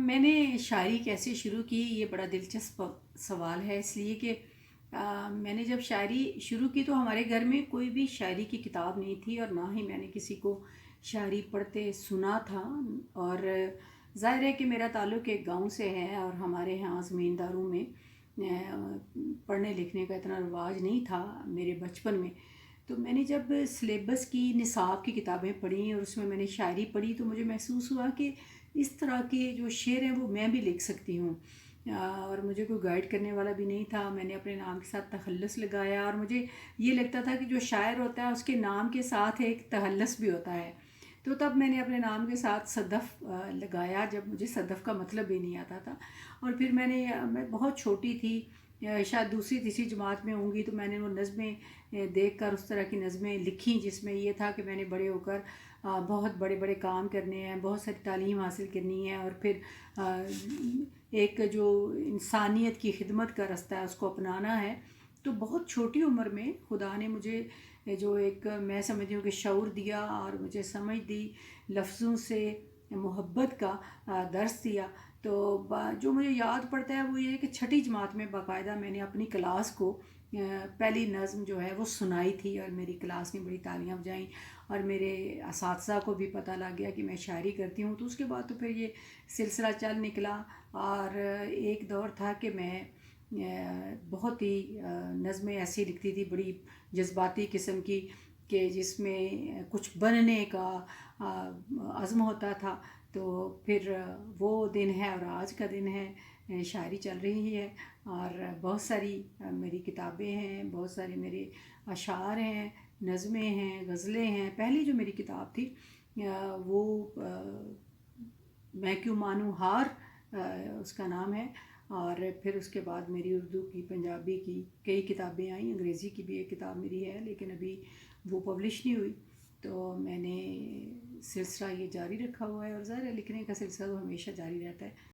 میں نے شاعری کیسے شروع کی، یہ بڑا دلچسپ سوال ہے، اس لیے کہ میں نے جب شاعری شروع کی تو ہمارے گھر میں کوئی بھی شاعری کی کتاب نہیں تھی، اور نہ ہی میں نے کسی کو شاعری پڑھتے سنا تھا۔ اور ظاہر ہے کہ میرا تعلق ایک گاؤں سے ہے، اور ہمارے یہاں زمینداروں میں پڑھنے لکھنے کا اتنا رواج نہیں تھا میرے بچپن میں۔ تو میں نے جب سلیبس کی نصاب کی کتابیں پڑھیں اور اس میں نے شاعری پڑھی تو مجھے محسوس ہوا کہ اس طرح کے جو شعر ہیں وہ میں بھی لکھ سکتی ہوں۔ اور مجھے کوئی گائیڈ کرنے والا بھی نہیں تھا، میں نے اپنے نام کے ساتھ تخلص لگایا، اور مجھے یہ لگتا تھا کہ جو شاعر ہوتا ہے اس کے نام کے ساتھ ایک تخلص بھی ہوتا ہے۔ تو تب میں نے اپنے نام کے ساتھ صدف لگایا، جب مجھے صدف کا مطلب بھی نہیں آتا تھا۔ اور پھر میں بہت چھوٹی تھی، شاید دوسری تیسری جماعت میں ہوں گی، تو میں نے وہ نظمیں دیکھ کر اس طرح کی نظمیں لکھیں جس میں یہ تھا کہ میں نے بڑے ہو کر بہت بڑے بڑے کام کرنے ہیں، بہت ساری تعلیم حاصل کرنی ہے، اور پھر ایک جو انسانیت کی خدمت کا رستہ ہے اس کو اپنانا ہے۔ تو بہت چھوٹی عمر میں خدا نے مجھے جو ایک میں سمجھتی ہوں کہ شعور دیا، اور مجھے سمجھ دی، لفظوں سے محبت کا درس دیا۔ تو جو مجھے یاد پڑتا ہے وہ یہ ہے کہ چھٹی جماعت میں باقاعدہ میں نے اپنی کلاس کو پہلی نظم جو ہے وہ سنائی تھی، اور میری کلاس نے بڑی تالیاں بجائیں، اور میرے اساتذہ کو بھی پتہ لگ گیا کہ میں شاعری کرتی ہوں۔ تو اس کے بعد تو پھر یہ سلسلہ چل نکلا، اور ایک دور تھا کہ میں بہت ہی نظمیں ایسی لکھتی تھی، بڑی جذباتی قسم کی، کہ جس میں کچھ بننے کا عزم ہوتا تھا۔ تو پھر وہ دن ہے اور آج کا دن ہے، شاعری چل رہی ہے، اور بہت ساری میری کتابیں ہیں، بہت سارے میرے اشعار ہیں، نظمیں ہیں، غزلیں ہیں۔ پہلی جو میری کتاب تھی وہ میں کیوں مانوں ہار اس کا نام ہے، اور پھر اس کے بعد میری اردو کی، پنجابی کی کئی کتابیں آئیں، انگریزی کی بھی ایک کتاب میری ہے لیکن ابھی وہ پبلش نہیں ہوئی۔ تو میں نے سلسلہ یہ جاری رکھا ہوا ہے، اور ظاہر ہے لکھنے کا سلسلہ تو ہمیشہ جاری رہتا ہے۔